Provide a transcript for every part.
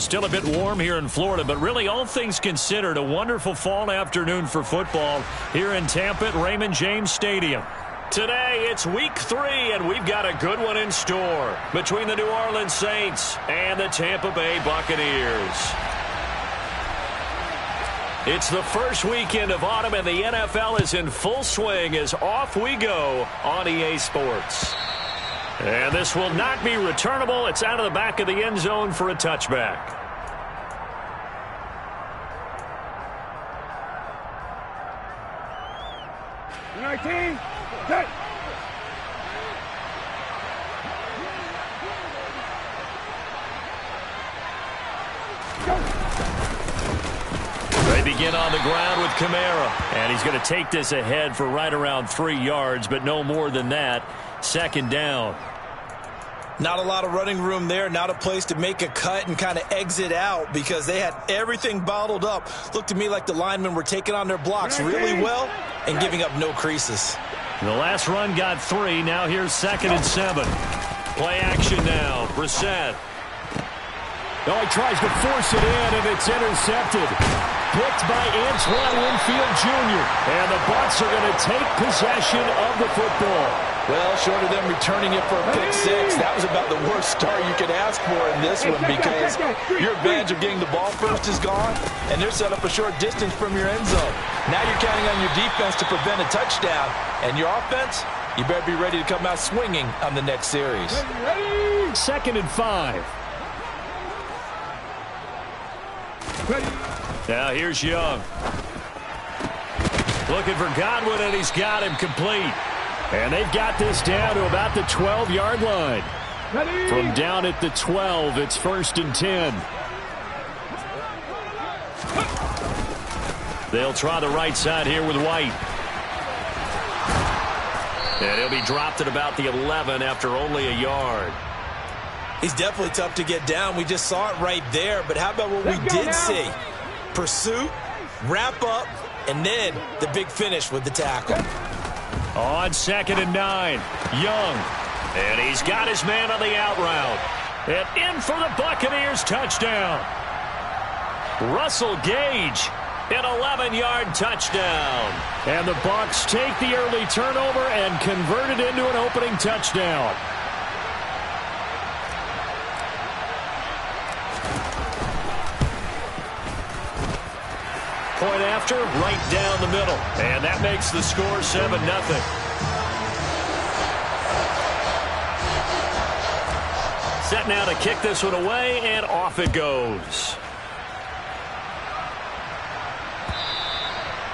Still a bit warm here in Florida, but really all things considered, a wonderful fall afternoon for football here in Tampa at Raymond James Stadium. Today, it's week 3, and we've got a good one in store between the New Orleans Saints and the Tampa Bay Buccaneers. It's the first weekend of autumn, and the NFL is in full swing as off we go on EA Sports. And this will not be returnable. It's out of the back of the end zone for a touchback. They begin on the ground with Kamara, and he's going to take this ahead for right around 3 yards, but no more than that. Second down. Not a lot of running room there, not a place to make a cut and kind of exit out because they had everything bottled up. Looked to me like the linemen were taking on their blocks really well and giving up no creases. The last run got 3. Now here's 2nd and 7. Play action now. Brissett. Oh, he tries to force it in, and it's intercepted. Picked by Antoine Winfield Jr. And the Bucs are going to take possession of the football. Well, short of them returning it for a pick 6, that was about the worst start you could ask for in this one because your advantage of getting the ball first is gone, and they're set up a short distance from your end zone. Now you're counting on your defense to prevent a touchdown, and your offense, you better be ready to come out swinging on the next series. 2nd and 5. Now here's Young. Looking for Godwin, and he's got him complete. And they've got this down to about the 12-yard line. From down at the 12, it's 1st and 10. They'll try the right side here with White. And he'll be dropped at about the 11 after only a yard. He's definitely tough to get down. We just saw it right there. But how about what we did see? Pursuit, wrap up, and then the big finish with the tackle. On 2nd and 9, Young. And he's got his man on the out route. And in for the Buccaneers touchdown. Russell Gage, an 11-yard touchdown. And the Bucs take the early turnover and convert it into an opening touchdown. Point after, right down the middle. And that makes the score 7-0. Set now to kick this one away, and off it goes.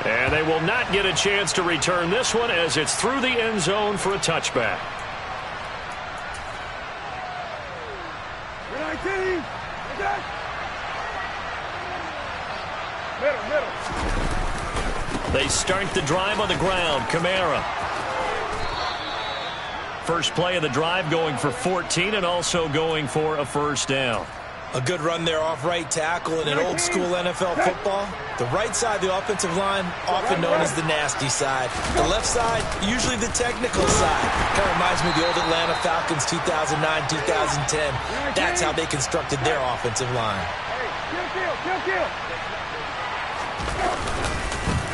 And they will not get a chance to return this one as it's through the end zone for a touchback. They start the drive on the ground. Kamara. First play of the drive going for 14 and also going for a first down. A good run there off right tackle in an old-school NFL football. The right side of the offensive line, often known as the nasty side. The left side, usually the technical side. Kind of reminds me of the old Atlanta Falcons 2009, 2010. That's how they constructed their offensive line.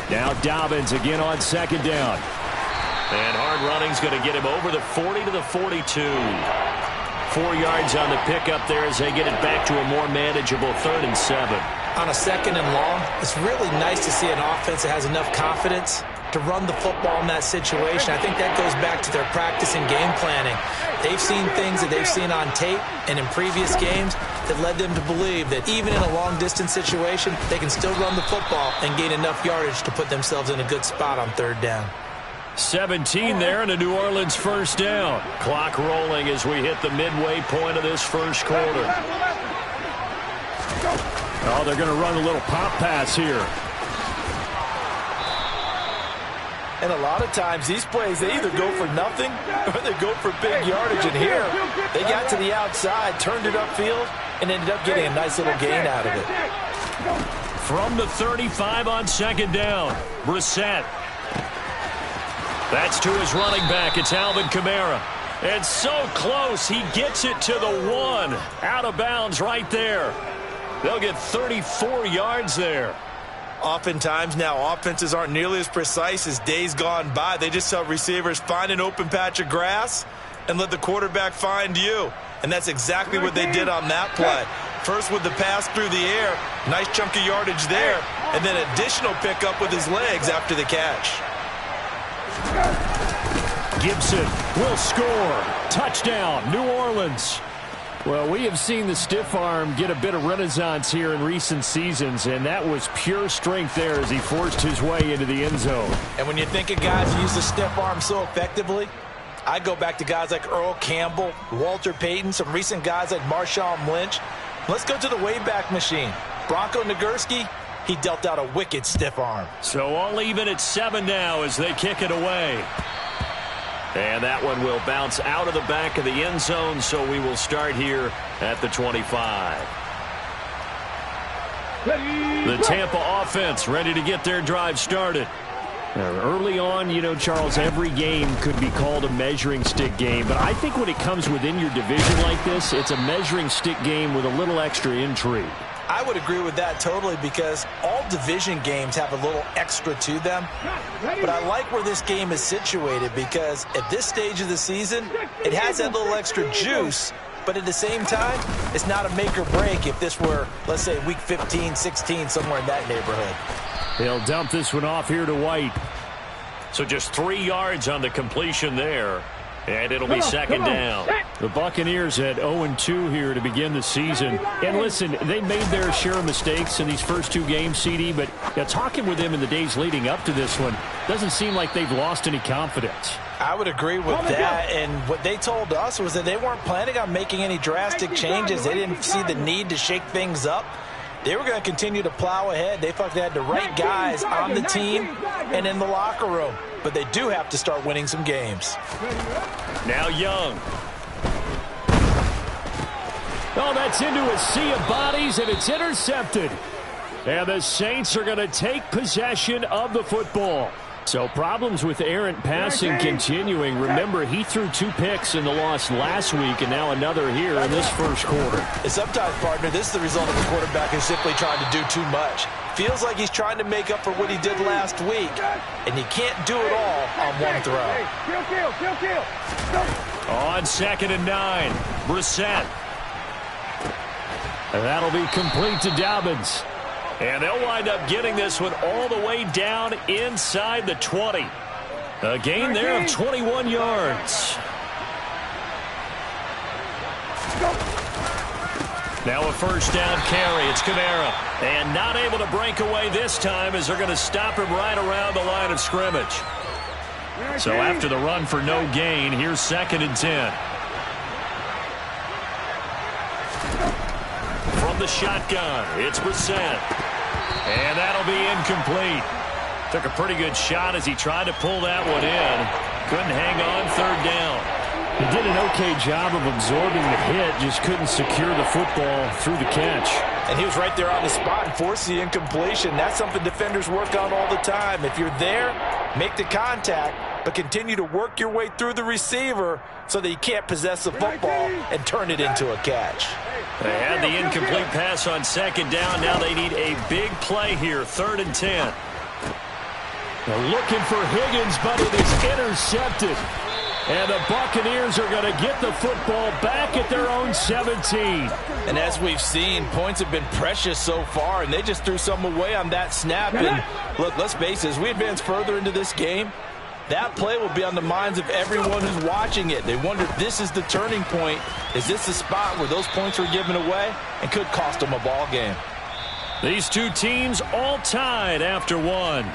Now Dobbins again on 2nd down. And hard running's going to get him over the 40 to the 42. 4 yards on the pickup there as they get it back to a more manageable 3rd and 7. On a 2nd and long, it's really nice to see an offense that has enough confidence to run the football in that situation. I think that goes back to their practice and game planning. They've seen things that they've seen on tape and in previous games that led them to believe that even in a long-distance situation, they can still run the football and gain enough yardage to put themselves in a good spot on 3rd down. 17 there and a New Orleans first down. Clock rolling as we hit the midway point of this first quarter. Oh, they're going to run a little pop pass here. And a lot of times these plays, they either go for nothing or they go for big yardage. And here, they got to the outside, turned it upfield, and ended up getting a nice little gain out of it. From the 35 on 2nd down, Brissett. That's to his running back. It's Alvin Kamara. It's so close. He gets it to the 1. Out of bounds right there. They'll get 34 yards there. Oftentimes now, offenses aren't nearly as precise as days gone by. They just tell receivers, find an open patch of grass and let the quarterback find you. And that's exactly what they did on that play. First with the pass through the air, nice chunk of yardage there, and then additional pickup with his legs after the catch. Gibson will score. Touchdown, New Orleans. Well, we have seen the stiff arm get a bit of renaissance here in recent seasons, and that was pure strength there as he forced his way into the end zone. And when you think of guys who use the stiff arm so effectively, I go back to guys like Earl Campbell, Walter Payton, some recent guys like Marshawn Lynch. Let's go to the Wayback Machine. Bronco Nagurski, he dealt out a wicked stiff arm. So all even at 7 now as they kick it away. And that one will bounce out of the back of the end zone, so we will start here at the 25. The Tampa offense ready to get their drive started. Early on, you know, Charles, every game could be called a measuring stick game. But I think when it comes within your division like this, it's a measuring stick game with a little extra intrigue. I would agree with that totally because all division games have a little extra to them. But I like where this game is situated because at this stage of the season, it has that little extra juice. But at the same time, it's not a make or break if this were, let's say, week 15, 16, somewhere in that neighborhood. They'll dump this one off here to White. So just 3 yards on the completion there. And it'll be second down. The Buccaneers at 0-2 here to begin the season. And listen, they made their share of mistakes in these first 2 games, CD, but talking with them in the days leading up to this one, doesn't seem like they've lost any confidence. I would agree with that, and what they told us was that they weren't planning on making any drastic changes. They didn't see the need to shake things up. They were going to continue to plow ahead. They felt they had the right guys on the team and in the locker room. But they do have to start winning some games. Now Young. Oh, that's into a sea of bodies, and it's intercepted. And the Saints are going to take possession of the football. So problems with errant passing continuing. Remember, he threw 2 picks in the loss last week, and now another here in this first quarter. And sometimes, partner, this is the result of a quarterback who's simply trying to do too much. Feels like he's trying to make up for what he did last week, and you can't do it all on one throw. On 2nd and 9, Brissett. And that'll be complete to Dobbins. And they'll wind up getting this one all the way down inside the 20. A gain there of 21 yards. Now a first down carry. It's Kamara. And not able to break away this time as they're going to stop him right around the line of scrimmage. So after the run for no gain, here's 2nd and 10. From the shotgun, it's Brissett. And that'll be incomplete. Took a pretty good shot as he tried to pull that one in. Couldn't hang on 3rd down. He did an okay job of absorbing the hit, just couldn't secure the football through the catch. And he was right there on the spot and forced the incompletion. That's something defenders work on all the time. If you're there, make the contact, but continue to work your way through the receiver so that you can't possess the football and turn it into a catch. They had the incomplete pass on 2nd down. Now they need a big play here, 3rd and 10. They're looking for Higgins, but it is intercepted. And the Buccaneers are going to get the football back at their own 17. And as we've seen, points have been precious so far, and they just threw some away on that snap. And look, let's face it, as we advance further into this game, that play will be on the minds of everyone who's watching it. They wonder if this is the turning point. Is this the spot where those points were given away and could cost them a ball game? These 2 teams all tied after 1.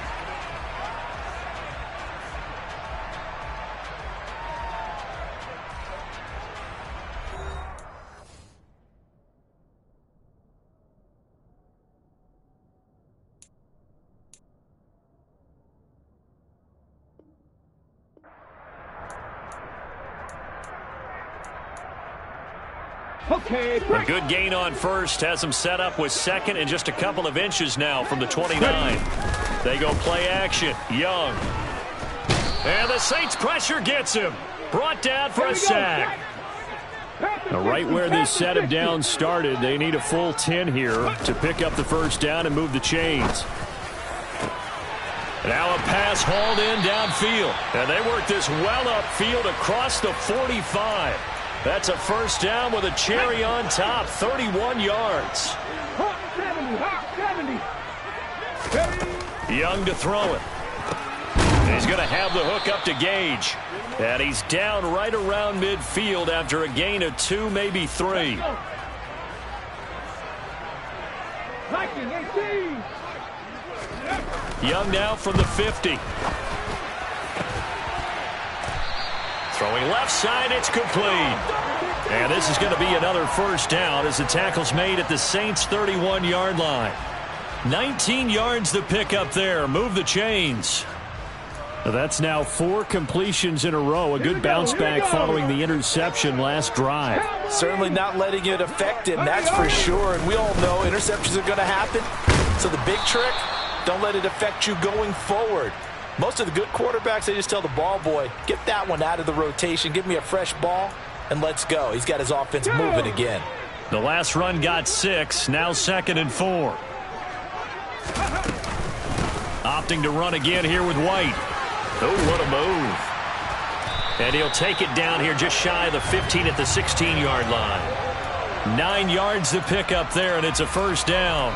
A good gain on first. Has him set up with 2nd and just a couple of inches now from the 29. They go play action. Young. And the Saints pressure gets him. Brought down for a sack. Now, right where this set of downs started, they need a full 10 here to pick up the first down and move the chains. Now a pass hauled in downfield. And they work this well upfield across the 45. That's a first down with a cherry on top, 31 yards. Young to throw it. He's going to have the hook up to Gage. And he's down right around midfield after a gain of 2, maybe 3. Young now from the 50. Throwing left side, it's complete. And this is going to be another first down as the tackle's made at the Saints' 31-yard line. 19 yards to pick up there. Move the chains. That's now 4 completions in a row. A good bounce back following the interception last drive. Certainly not letting it affect him, that's for sure. And we all know interceptions are going to happen. So the big trick, don't let it affect you going forward. Most of the good quarterbacks, they just tell the ball boy, get that one out of the rotation, give me a fresh ball, and let's go. He's got his offense moving again. The last run got 6, now 2nd and 4. Opting to run again here with White. Oh, what a move. And he'll take it down here just shy of the 15 at the 16-yard line. 9 yards to pick up there, and it's a first down.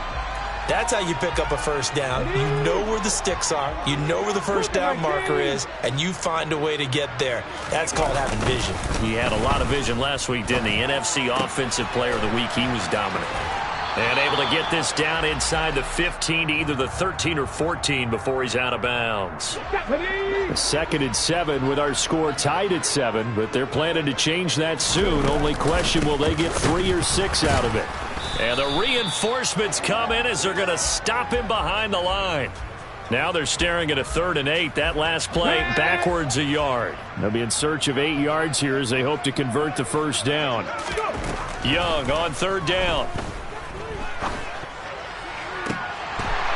That's how you pick up a first down. You know where the sticks are. You know where the first down marker is, and you find a way to get there. That's called having vision. He had a lot of vision last week, didn't he? NFC Offensive Player of the Week. He was dominant. And able to get this down inside the 15 to either the 13 or 14 before he's out of bounds. 2nd and 7 with our score tied at 7, but they're planning to change that soon. Only question, will they get 3 or 6 out of it? And the reinforcements come in as they're going to stop him behind the line. Now they're staring at a 3rd and 8. That last play backwards a yard. They'll be in search of 8 yards here as they hope to convert the first down. Young on 3rd down.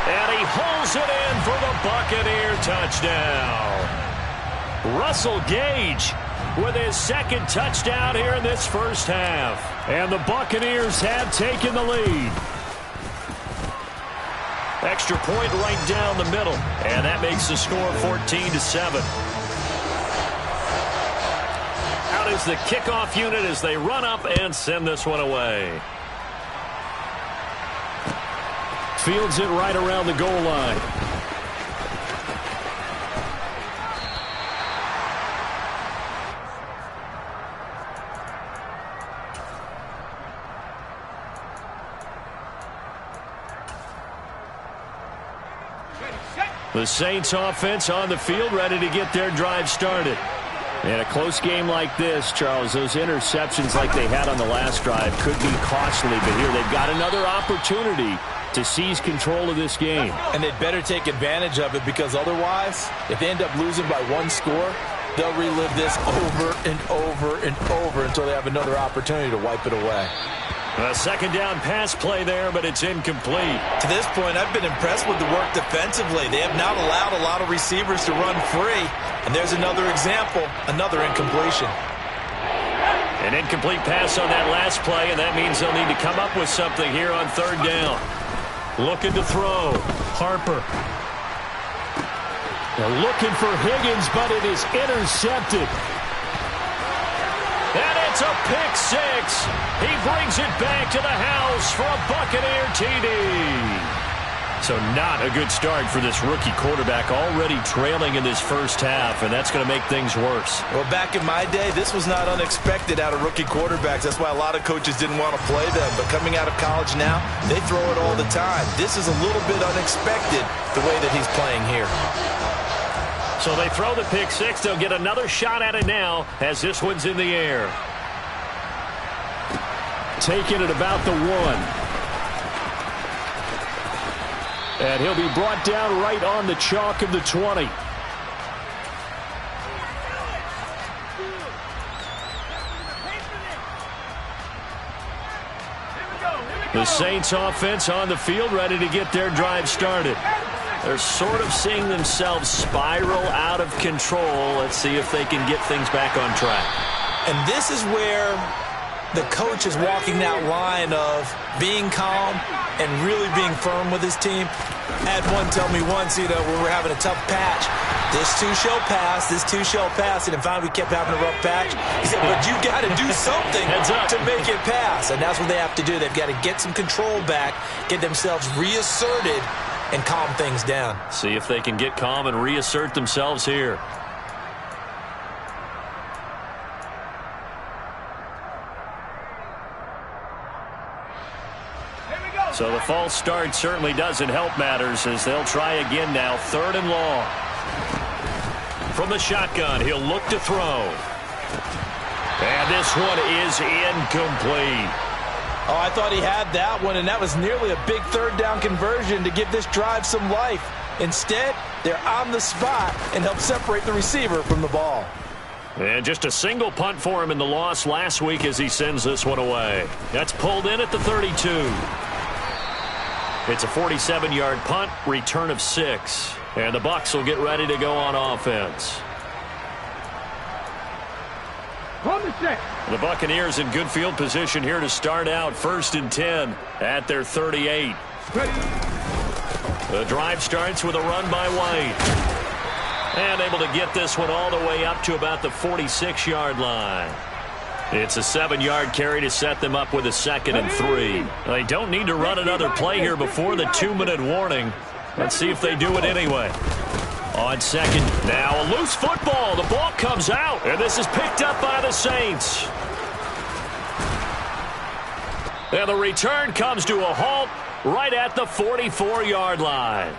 And he holds it in for the Buccaneer touchdown. Russell Gage with his 2nd touchdown here in this first half. And the Buccaneers have taken the lead. Extra point right down the middle. And that makes the score 14-7. Out is the kickoff unit as they run up and send this one away. Fields it right around the goal line. The Saints offense on the field, ready to get their drive started. In a close game like this, Charles, those interceptions like they had on the last drive could be costly, but here they've got another opportunity to seize control of this game. And they'd better take advantage of it, because otherwise, if they end up losing by 1 score, they'll relive this over and over and over until they have another opportunity to wipe it away. A 2nd down pass play there, but it's incomplete. To this point, I've been impressed with the work defensively. They have not allowed a lot of receivers to run free. And there's another example, another incompletion. An incomplete pass on that last play, and that means they'll need to come up with something here on 3rd down. Looking to throw. Harper. They're looking for Higgins, but it is intercepted. And it's a pick 6. He brings it back to the house for a Buccaneer TD. So not a good start for this rookie quarterback, already trailing in this first half, and that's going to make things worse. Well, back in my day, this was not unexpected out of rookie quarterbacks. That's why a lot of coaches didn't want to play them. But coming out of college now, they throw it all the time. This is a little bit unexpected, the way that he's playing here. So they throw the pick 6. They'll get another shot at it now as this one's in the air. Taking it about the 1. And he'll be brought down right on the chalk of the 20. The Saints offense on the field, ready to get their drive started. They're sort of seeing themselves spiral out of control. Let's see if they can get things back on track. And this is where the coach is walking that line of being calm and really being firm with his team. I had one tell me once, where we're having a tough patch. This too shall pass, this too shall pass. And finally we kept having a rough patch. He said, but you got to do something to make it pass. And that's what they have to do. They've got to get some control back, get themselves reasserted, and calm things down. See if they can get calm and reassert themselves here. So the false start certainly doesn't help matters as they'll try again now. 3rd and long. From the shotgun, he'll look to throw. And this one is incomplete. Oh, I thought he had that one, and that was nearly a big 3rd down conversion to give this drive some life. Instead, they're on the spot and help separate the receiver from the ball. And just a single punt for him in the loss last week as he sends this one away. That's pulled in at the 32. It's a 47-yard punt, return of 6. And the Bucs will get ready to go on offense. The Buccaneers in good field position here to start out. 1st and 10 at their 38. The drive starts with a run by White. And able to get this one all the way up to about the 46-yard line. It's a 7-yard carry to set them up with a 2nd and 3. They don't need to run another play here before the 2-minute warning. Let's see if they do it anyway. On 2nd, now a loose football. The ball comes out, and this is picked up by the Saints. And the return comes to a halt right at the 44-yard line.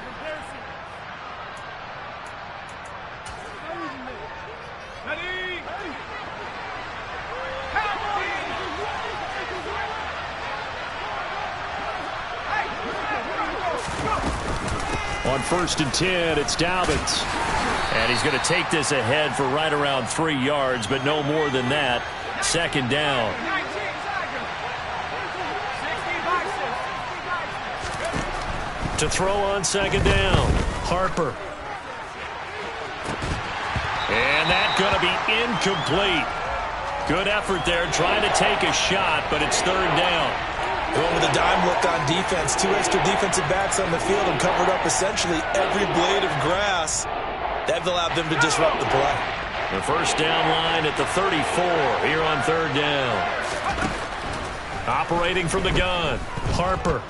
On 1st and 10, it's Dobbins. And he's going to take this ahead for right around 3 yards, but no more than that. 2nd down. To throw on 2nd down, Harper. And that's going to be incomplete. Good effort there, trying to take a shot, but it's 3rd down. Going with a dime look on defense. 2 extra defensive backs on the field and covered up essentially every blade of grass. That allowed them to disrupt the play. The 1st down line at the 34 here on 3rd down. Operating from the gun, Harper.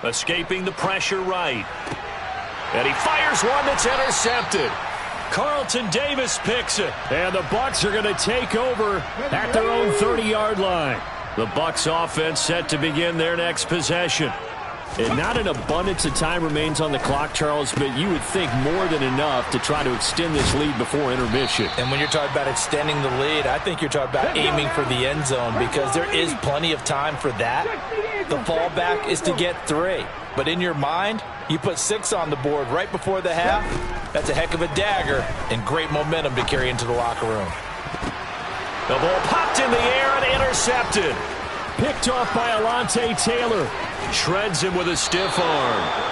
Escaping the pressure right. And he fires one that's intercepted. Carlton Davis picks it. And the Bucs are going to take over at their own 30-yard line. The Bucs offense set to begin their next possession. And not an abundance of time remains on the clock, Charles, but you would think more than enough to try to extend this lead before intermission. And when you're talking about extending the lead, I think you're talking about aiming for the end zone because there is plenty of time for that. The fallback is to get 3. But in your mind, you put 6 on the board right before the half. That's a heck of a dagger and great momentum to carry into the locker room. The ball popped in the air and intercepted. Picked off by Alontae Taylor. Shreds him with a stiff arm.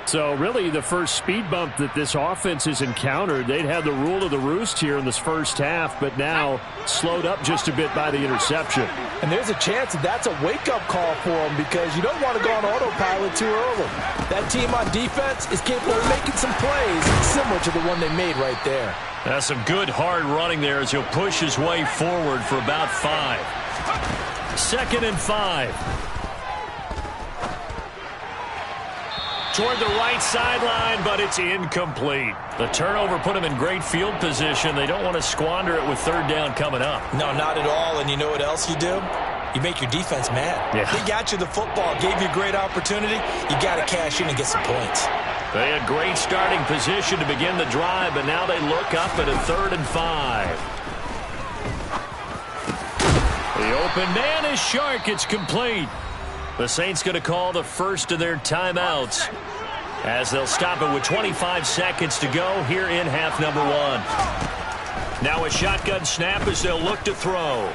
So really the first speed bump that this offense has encountered, they'd had the rule of the roost here in this first half, but now slowed up just a bit by the interception. And there's a chance that that's a wake-up call for them because you don't want to go on autopilot too early. That team on defense is capable of making some plays similar to the one they made right there. That's some good hard running there as he'll push his way forward for about 5. 2nd and 5. Toward the right sideline, but it's incomplete. The turnover put him in great field position. They don't want to squander it with 3rd down coming up. No, not at all. And you know what else you do? You make your defense mad. Yeah. They got you the football, gave you a great opportunity. You got to cash in and get some points. They had great starting position to begin the drive, but now they look up at a 3rd and 5. The open man is Shark. It's complete. The Saints going to call the first of their timeouts as they'll stop it with 25 seconds to go here in half number 1. Now a shotgun snap as they'll look to throw.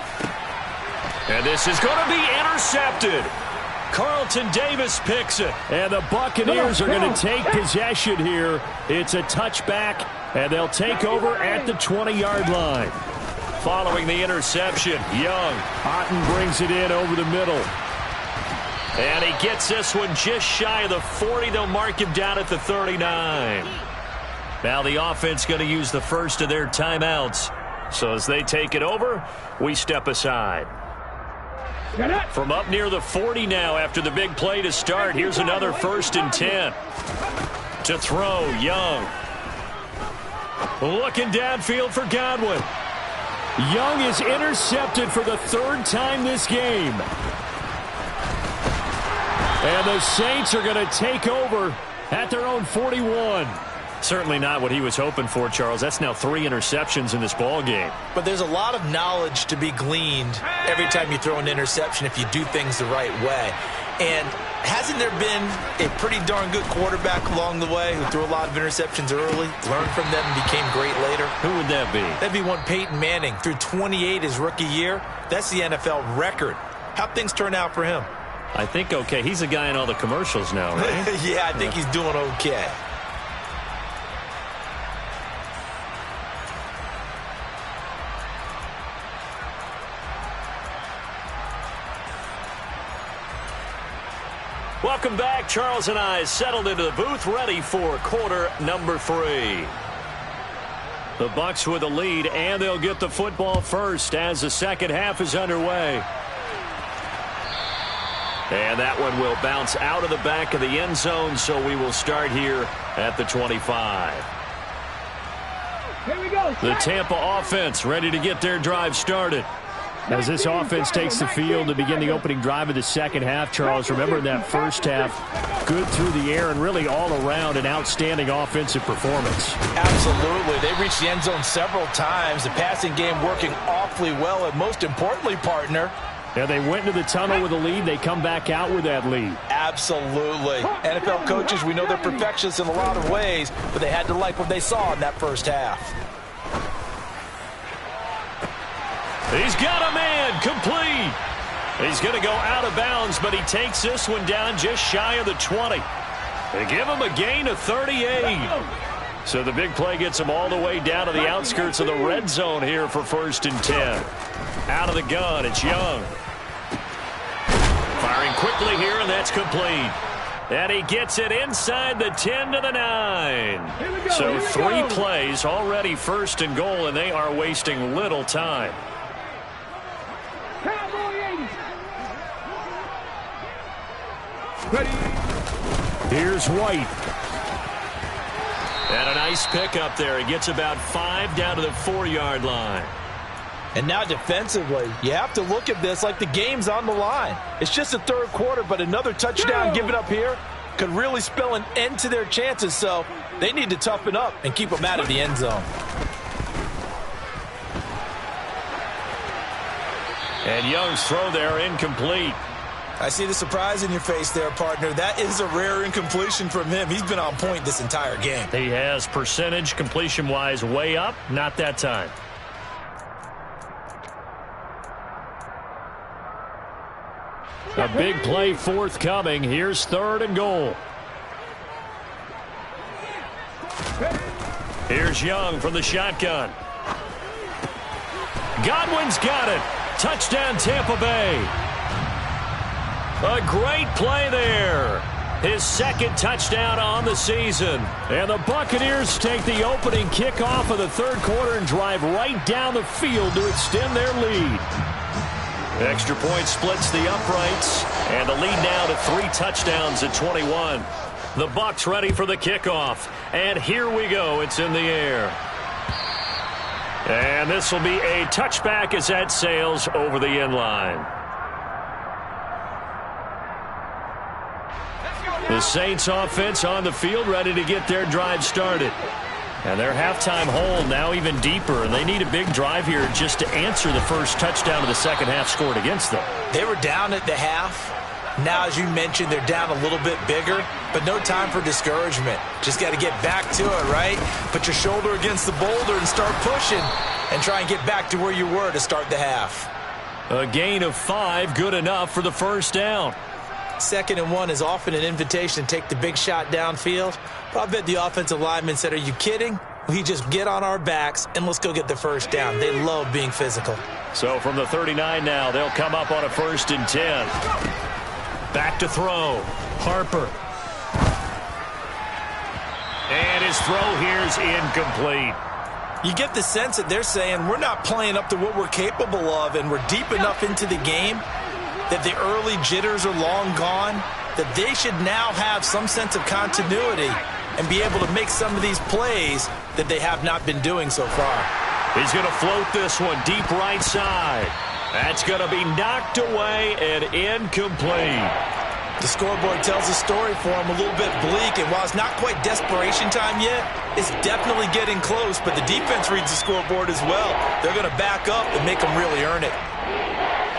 And this is going to be intercepted. Carlton Davis picks it. And the Buccaneers are going to take possession here. It's a touchback, and they'll take over at the 20-yard line. following the interception. Young. Otten brings it in over the middle. And he gets this one just shy of the 40. They'll mark him down at the 39. Now the offense going to use the first of their timeouts. So as they take it over, we step aside. From up near the 40 now after the big play to start. Here's another 1st and 10. To throw, Young. Looking downfield for Godwin. Young is intercepted for the 3rd time this game. And the Saints are going to take over at their own 41. Certainly not what he was hoping for, Charles. That's now 3 interceptions in this ball game. But there's a lot of knowledge to be gleaned every time you throw an interception if you do things the right way. And hasn't there been a pretty darn good quarterback along the way who threw a lot of interceptions early, learned from them, and became great later? Who would that be? That'd be one Peyton Manning. Threw 28 his rookie year. That's the NFL record. How'd things turn out for him? I think okay. He's a guy in all the commercials now, right? Yeah, I think he's doing okay. Welcome back. Charles and I settled into the booth, ready for quarter number 3. The Bucs with a lead, and they'll get the football first as the second half is underway. And that one will bounce out of the back of the end zone, so we will start here at the 25. Here we go. The Tampa offense ready to get their drive started. As this offense takes the field to begin the opening drive of the second half, Charles, remember that first half, good through the air and really all around an outstanding offensive performance. Absolutely. They reached the end zone several times. The passing game working awfully well, and most importantly, partner, yeah, they went into the tunnel with a lead. They come back out with that lead. Absolutely. NFL coaches, we know they're perfectionists in a lot of ways, but they had to like what they saw in that first half. He's got a man complete. He's going to go out of bounds, but he takes this one down just shy of the 20. They give him a gain of 38. So the big play gets him all the way down to the outskirts of the red zone here for 1st and 10. Out of the gun, it's Young. Firing quickly here, and that's complete. And he gets it inside the 10 to the 9. So 3 plays already 1st and goal, and they are wasting little time. Here's White. And a nice pick up there. He gets about 5 down to the 4-yard line. And now defensively, you have to look at this like the game's on the line. It's just the 3rd quarter, but another touchdown given up here could really spell an end to their chances. So they need to toughen up and keep them out of the end zone. And Young's throw there incomplete. I see the surprise in your face there, partner. That is a rare incompletion from him. He's been on point this entire game. He has percentage completion-wise way up. Not that time. A big play forthcoming. Here's 3rd and goal. Here's Young from the shotgun. Godwin's got it. Touchdown, Tampa Bay. A great play there. His 2nd touchdown on the season. And the Buccaneers take the opening kickoff of the 3rd quarter and drive right down the field to extend their lead. Extra point splits the uprights, and the lead now to 3 touchdowns at 21. The Bucs ready for the kickoff, and here we go. It's in the air. And this will be a touchback as that sails over the end line. The Saints offense on the field ready to get their drive started. And their halftime hole now even deeper, and they need a big drive here just to answer the first touchdown of the second half scored against them. They were down at the half. Now, as you mentioned, they're down a little bit bigger, but no time for discouragement. Just got to get back to it, right? Put your shoulder against the boulder and start pushing and try and get back to where you were to start the half. A gain of 5, good enough for the first down. 2nd and 1 is often an invitation to take the big shot downfield. But I bet the offensive lineman said, are you kidding? We just get on our backs and let's go get the first down. They love being physical. So from the 39 now, they'll come up on a 1st and 10. Back to throw. Harper. And his throw here is incomplete. You get the sense that they're saying we're not playing up to what we're capable of, and we're deep enough into the game that the early jitters are long gone, that they should now have some sense of continuity and be able to make some of these plays that they have not been doing so far. He's going to float this one deep right side. That's going to be knocked away and incomplete. The scoreboard tells a story for him, a little bit bleak, and while it's not quite desperation time yet, it's definitely getting close, but the defense reads the scoreboard as well. They're going to back up and make them really earn it.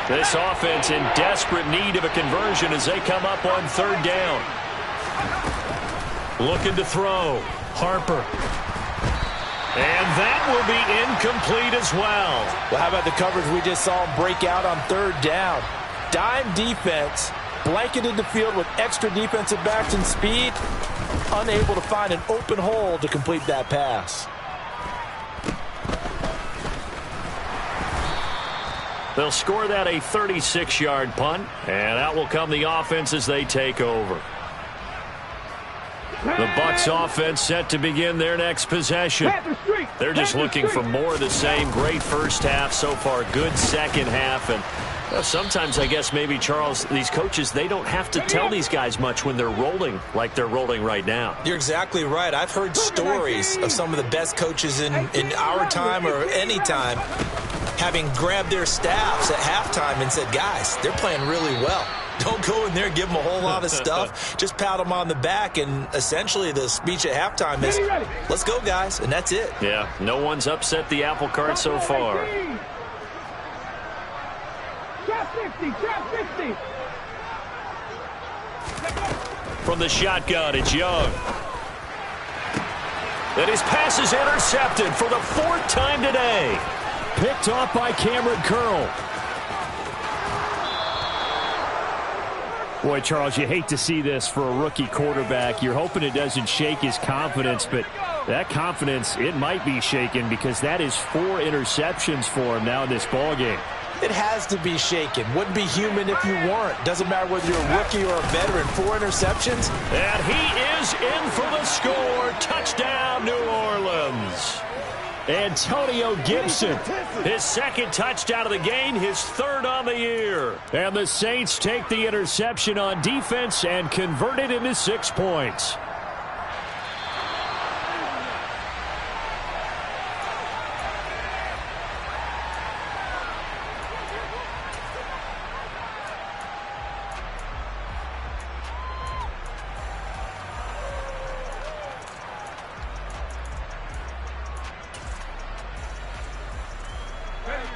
This offense in desperate need of a conversion as they come up on 3rd down. Looking to throw. Harper. And that will be incomplete as well. Well, how about the coverage we just saw break out on 3rd down? Dime defense, blanketed the field with extra defensive backs and speed, unable to find an open hole to complete that pass. They'll score that a 36-yard punt, and out will come the offense as they take over. The Bucs offense set to begin their next possession. They're just looking for more of the same. Great first half so far, good second half, and sometimes I guess maybe, Charles, these coaches, they don't have to tell these guys much when they're rolling like they're rolling right now. You're exactly right. I've heard stories of some of the best coaches in our time or any time having grabbed their staffs at halftime and said, guys, they're playing really well. Don't go in there and give them a whole lot of stuff. Just pat them on the back, and essentially the speech at halftime is, let's go, guys, and that's it. Yeah, no one's upset the apple cart so far. From the shotgun, it's Young. And his pass is intercepted for the 4th time today. Picked off by Cameron Curl. Boy, Charles, you hate to see this for a rookie quarterback. You're hoping it doesn't shake his confidence, but that confidence, it might be shaken because that is 4 interceptions for him now in this ballgame. It has to be shaken. Wouldn't be human if you weren't. Doesn't matter whether you're a rookie or a veteran. 4 interceptions. And he is in for the score. Touchdown, New Orleans. Antonio Gibson. His 2nd touchdown of the game, his 3rd on the year. And the Saints take the interception on defense and convert it into 6 points.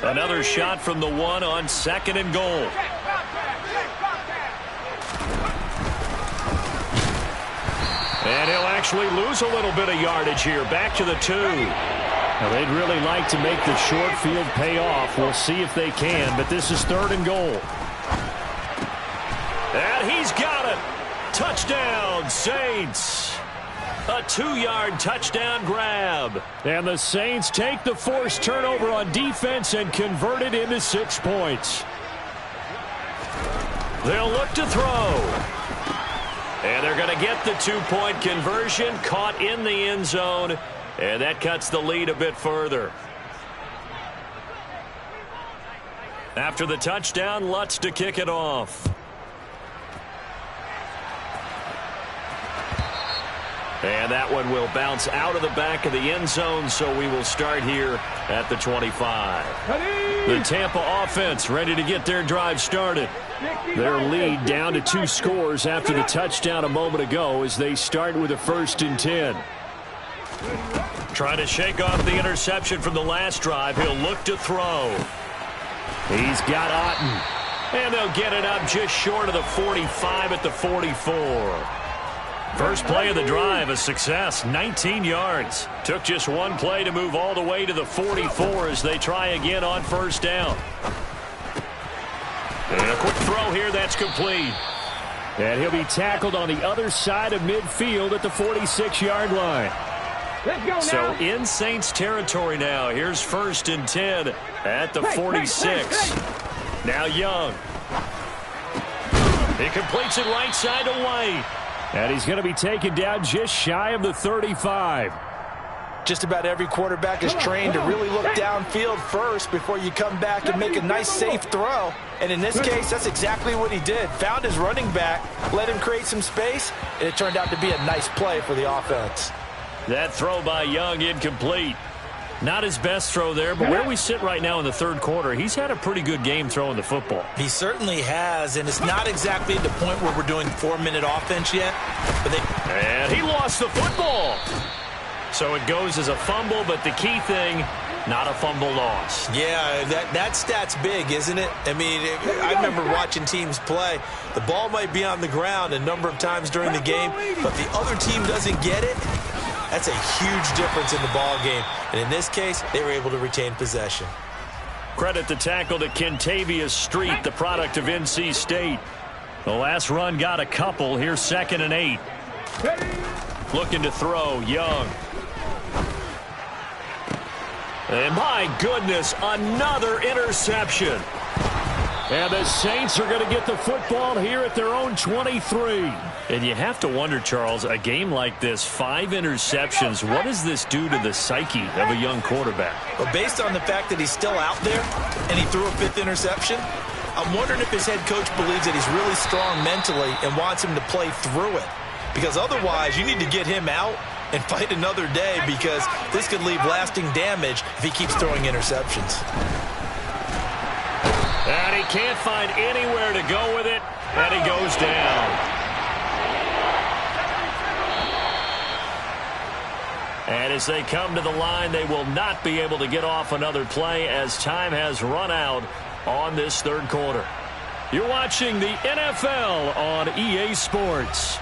Another shot from the 1 on 2nd and goal. And he'll actually lose a little bit of yardage here. Back to the 2. Now, they'd really like to make the short field pay off. We'll see if they can, but this is 3rd and goal. And he's got it. Touchdown, Saints. A 2-yard touchdown grab. And the Saints take the forced turnover on defense and convert it into 6 points. They'll look to throw. And they're going to get the 2-point conversion, caught in the end zone, and that cuts the lead a bit further. After the touchdown, Lutz to kick it off. And that one will bounce out of the back of the end zone, so we will start here at the 25. The Tampa offense ready to get their drive started. Their lead down to 2 scores after the touchdown a moment ago as they start with a 1st and 10. Trying to shake off the interception from the last drive. He'll look to throw. He's got Otten. And they'll get it up just short of the 45 at the 44. First play of the drive, a success, 19 yards. Took just 1 play to move all the way to the 44 as they try again on 1st down. And a quick throw here, that's complete. And he'll be tackled on the other side of midfield at the 46-yard line. So in Saints territory now. Here's 1st and 10 at the 46. Now Young. He completes it right side to White. And he's going to be taken down just shy of the 35. Just about every quarterback is trained to really look downfield first before you come back and make a nice, safe throw. And in this case, that's exactly what he did. Found his running back, let him create some space, and it turned out to be a nice play for the offense. That throw by Young incomplete. Not his best throw there, but where we sit right now in the 3rd quarter, he's had a pretty good game throwing the football. He certainly has, and it's not exactly the point where we're doing 4-minute offense yet. But and he lost the football. So it goes as a fumble, but the key thing, not a fumble loss. Yeah, that stat's big, isn't it? I mean, I remember watching teams play. The ball might be on the ground a number of times during the game, but the other team doesn't get it. That's a huge difference in the ball game. And in this case, they were able to retain possession. Credit the tackle to Kentavious Street, the product of NC State. The last run got a couple. Here's 2nd and 8. Looking to throw, Young. And my goodness, another interception. And the Saints are going to get the football here at their own 23. And you have to wonder, Charles, a game like this, 5 interceptions, what does this do to the psyche of a young quarterback? Well, based on the fact that he's still out there and he threw a 5th interception, I'm wondering if his head coach believes that he's really strong mentally and wants him to play through it. Because otherwise, you need to get him out and fight another day, because this could leave lasting damage if he keeps throwing interceptions. And he can't find anywhere to go with it, and he goes down. And as they come to the line, they will not be able to get off another play as time has run out on this 3rd quarter. You're watching the NFL on EA Sports.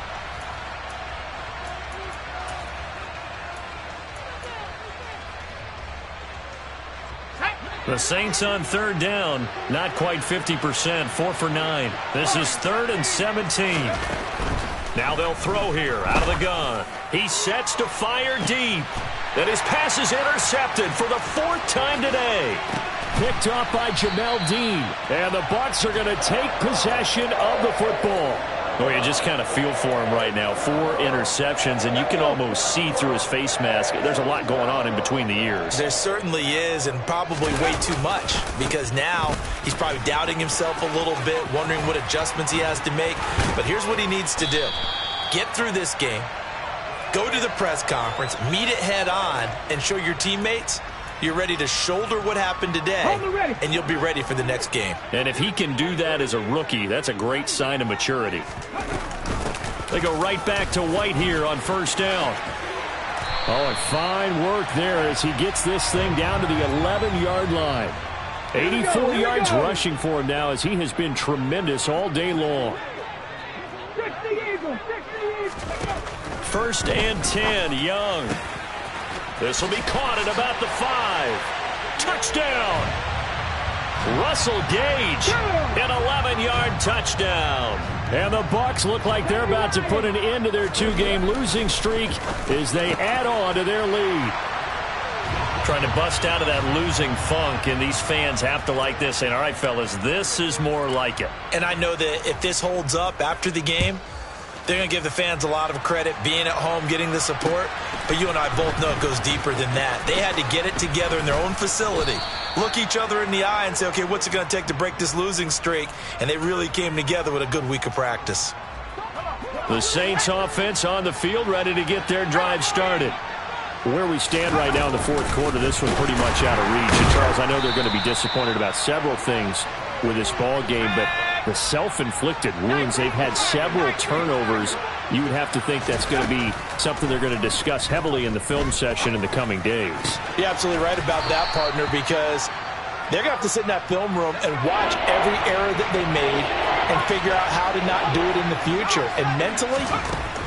The Saints on 3rd down, not quite 50%, 4 for 9. This is 3rd and 17. Now they'll throw here out of the gun. He sets to fire deep. And his pass is intercepted for the 4th time today. Picked off by Jamel Dean. And the Bucs are going to take possession of the football. Well, you just kind of feel for him right now. 4 interceptions, and you can almost see through his face mask. There's a lot going on in between the ears. There certainly is, and probably way too much, because now he's probably doubting himself a little bit, wondering what adjustments he has to make. But here's what he needs to do. Get through this game, go to the press conference, meet it head on, and show your teammates you're ready to shoulder what happened today, and you'll be ready for the next game. And if he can do that as a rookie, that's a great sign of maturity. They go right back to White here on 1st down. Oh, and fine work there as he gets this thing down to the 11-yard line. 84 yards rushing for him now as he has been tremendous all day long. 1st and 10, Young. This will be caught at about the 5. Touchdown! Russell Gage, an 11-yard touchdown. And the Bucs look like they're about to put an end to their 2-game losing streak as they add on to their lead. Trying to bust out of that losing funk, and these fans have to like this. And all right, fellas, this is more like it. And I know that if this holds up after the game, they're going to give the fans a lot of credit, being at home, getting the support. But you and I both know it goes deeper than that. They had to get it together in their own facility, look each other in the eye and say, okay, what's it going to take to break this losing streak? And they really came together with a good week of practice. The Saints offense on the field, ready to get their drive started. Where we stand right now in the 4th quarter, this one pretty much out of reach. And Charles, I know they're going to be disappointed about several things with this ball game, but the self-inflicted wounds, they've had several turnovers. You would have to think that's going to be something they're going to discuss heavily in the film session in the coming days. You're absolutely right about that, partner, because they're going to have to sit in that film room and watch every error that they made and figure out how to not do it in the future. And mentally,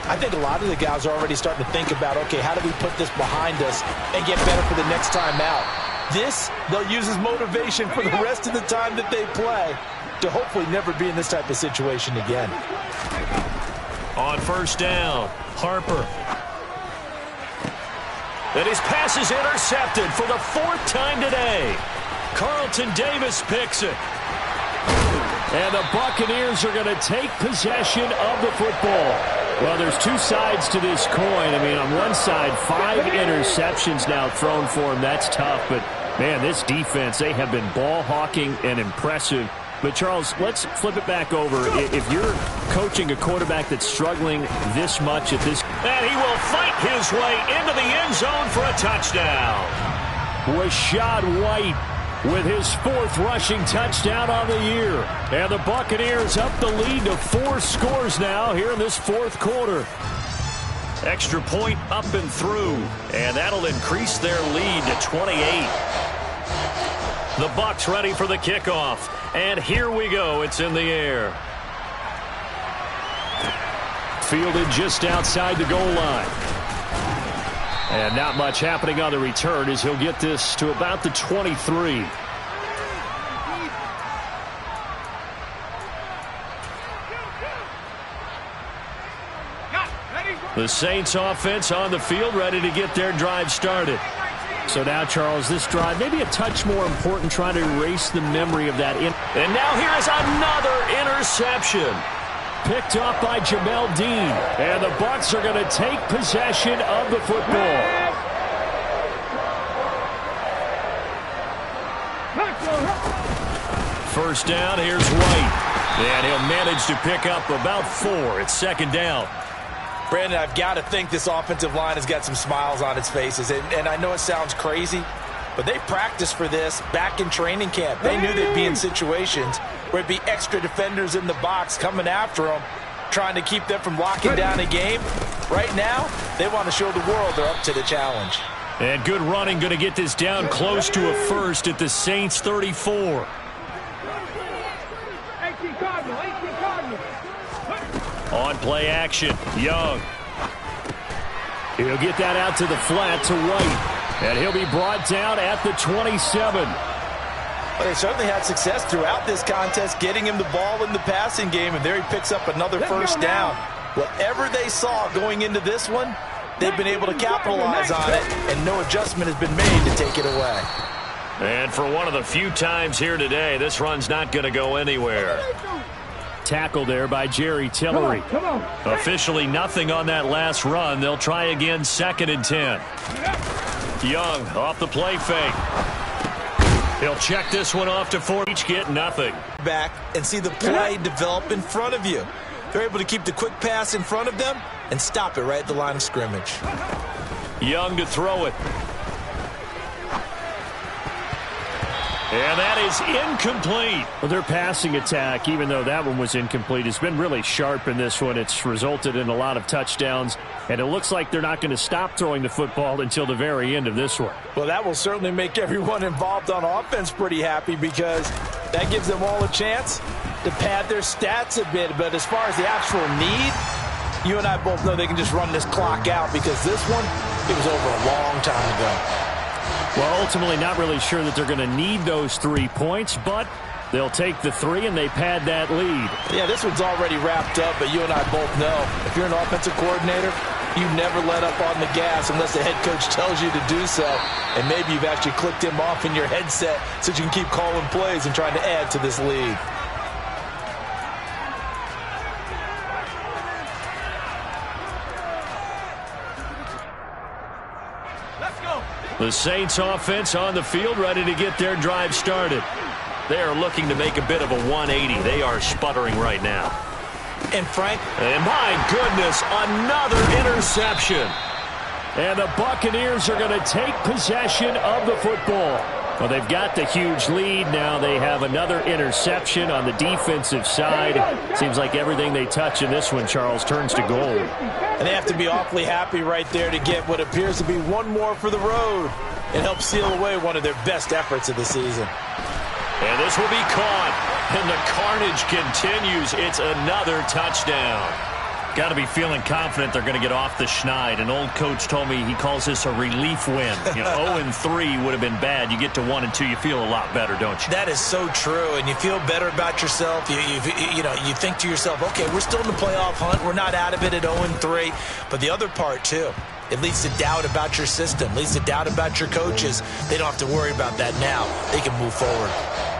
I think a lot of the guys are already starting to think about, okay, how do we put this behind us and get better for the next time out? This, they'll use as motivation for the rest of the time that they play to hopefully never be in this type of situation again. On 1st down, Harper. And his pass is intercepted for the 4th time today. Carlton Davis picks it. And the Buccaneers are going to take possession of the football. Well, there's two sides to this coin. I mean, on one side, 5 interceptions now thrown for him. That's tough. But, man, this defense, they have been ball hawking and impressive. But, Charles, let's flip it back over. If you're coaching a quarterback that's struggling this much at this... And he will fight his way into the end zone for a touchdown. Rachaad White with his 4th rushing touchdown on the year. And the Buccaneers up the lead to 4 scores now here in this 4th quarter. Extra point up and through. And that'll increase their lead to 28. The Bucs ready for the kickoff. And here we go. It's in the air. Fielded just outside the goal line. And not much happening on the return as he'll get this to about the 23. The Saints offense on the field ready to get their drive started. So now, Charles, this drive maybe a touch more important, trying to erase the memory of that. And now here is another interception. Picked up by Jamel Dean. And the Bucs are going to take possession of the football. First down, here's White. And he'll manage to pick up about 4. It's 2nd down. Brandon, I've got to think this offensive line has got some smiles on its faces. And I know it sounds crazy, but they practiced for this back in training camp. They knew they'd be in situations where it'd be extra defenders in the box coming after them, trying to keep them from locking down a game. Right now, they want to show the world they're up to the challenge. And good running, going to get this down close to a first at the Saints 34. On play action, Young. He'll get that out to the flat to White. And he'll be brought down at the 27. Well, they certainly had success throughout this contest, getting him the ball in the passing game, and there he picks up another first down. Whatever they saw going into this one, they've been able to capitalize on it, and no adjustment has been made to take it away. And for one of the few times here today, this run's not going to go anywhere. Tackle there by Jerry Tillery. Officially nothing on that last run. They'll try again, 2nd and 10. Young off the play fake. He'll check this one off to 4. Each get nothing. Back and see the play develop in front of you. They're able to keep the quick pass in front of them and stop it right at the line of scrimmage. Young to throw it. And that is incomplete. Well, their passing attack, even though that one was incomplete, has been really sharp in this one. It's resulted in a lot of touchdowns, and it looks like they're not going to stop throwing the football until the very end of this one. Well, that will certainly make everyone involved on offense pretty happy, because that gives them all a chance to pad their stats a bit. But as far as the actual need, you and I both know they can just run this clock out, because this one, it was over a long time ago. Well, ultimately not really sure that they're going to need those 3 points, but they'll take the 3 and they pad that lead. Yeah, this one's already wrapped up, but you and I both know if you're an offensive coordinator, you never let up on the gas unless the head coach tells you to do so. And maybe you've actually clicked him off in your headset so you can keep calling plays and trying to add to this lead. The Saints offense on the field ready to get their drive started. They are looking to make a bit of a 180. They are sputtering right now. And Frank. And my goodness, another interception. And the Buccaneers are going to take possession of the football. Well, they've got the huge lead. Now they have another interception on the defensive side. Seems like everything they touch in this one, Charles, turns to gold. And they have to be awfully happy right there to get what appears to be one more for the road and help seal away one of their best efforts of the season. And this will be caught. And the carnage continues. It's another touchdown. Got to be feeling confident they're going to get off the schneid. An old coach told me he calls this a relief win. 0-3 would have been bad. You get to 1-2, you feel a lot better, don't you? That is so true, and you feel better about yourself. You think to yourself, okay, we're still in the playoff hunt. We're not out of it at 0-3. But the other part, too, It leads to doubt about your system, leads to doubt about your coaches. They don't have to worry about that now. They can move forward.